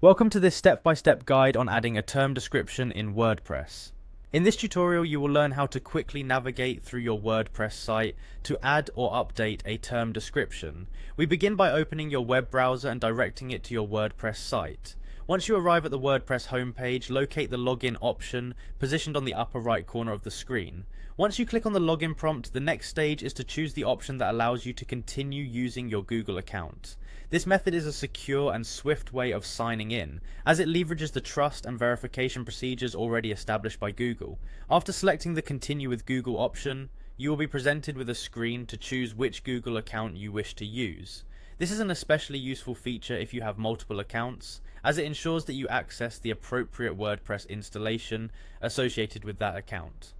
Welcome to this step-by-step guide on adding a term description in WordPress. In this tutorial, you will learn how to quickly navigate through your WordPress site to add or update a term description. We begin by opening your web browser and directing it to your WordPress site. Once you arrive at the WordPress homepage, locate the login option positioned on the upper right corner of the screen. Once you click on the login prompt, the next stage is to choose the option that allows you to continue using your Google account. This method is a secure and swift way of signing in, as it leverages the trust and verification procedures already established by Google. After selecting the Continue with Google option, you will be presented with a screen to choose which Google account you wish to use. This is an especially useful feature if you have multiple accounts, as it ensures that you access the appropriate WordPress installation associated with that account.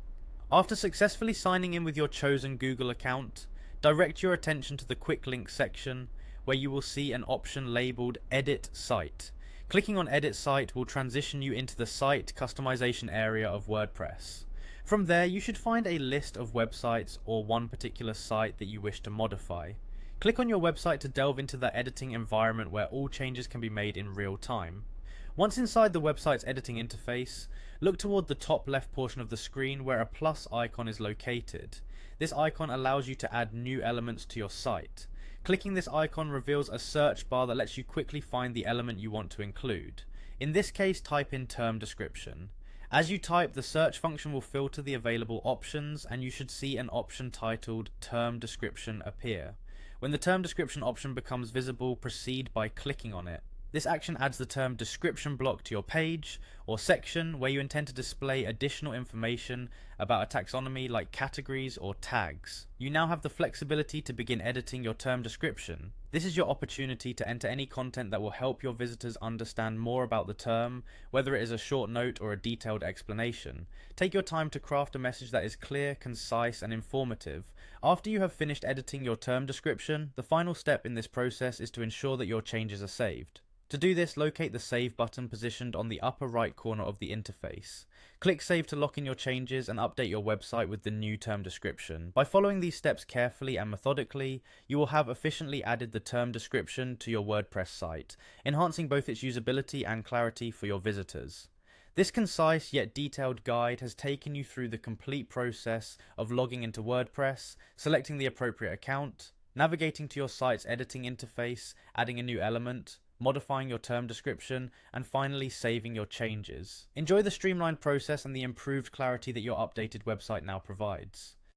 After successfully signing in with your chosen Google account, direct your attention to the Quick Links section, where you will see an option labeled Edit Site. Clicking on Edit Site will transition you into the site customization area of WordPress. From there, you should find a list of websites or one particular site that you wish to modify. Click on your website to delve into the editing environment where all changes can be made in real time. Once inside the website's editing interface, look toward the top left portion of the screen where a plus icon is located. This icon allows you to add new elements to your site. Clicking this icon reveals a search bar that lets you quickly find the element you want to include. In this case, type in term description. As you type, the search function will filter the available options, and you should see an option titled Term Description appear. When the term description option becomes visible, proceed by clicking on it. This action adds the term description block to your page or section where you intend to display additional information about a taxonomy like categories or tags. You now have the flexibility to begin editing your term description. This is your opportunity to enter any content that will help your visitors understand more about the term, whether it is a short note or a detailed explanation. Take your time to craft a message that is clear, concise, and informative. After you have finished editing your term description, the final step in this process is to ensure that your changes are saved. To do this, locate the Save button positioned on the upper right corner of the interface. Click Save to lock in your changes and update your website with the new term description. By following these steps carefully and methodically, you will have efficiently added the term description to your WordPress site, enhancing both its usability and clarity for your visitors. This concise yet detailed guide has taken you through the complete process of logging into WordPress, selecting the appropriate account, navigating to your site's editing interface, adding a new element, modifying your term description, and finally saving your changes. Enjoy the streamlined process and the improved clarity that your updated website now provides.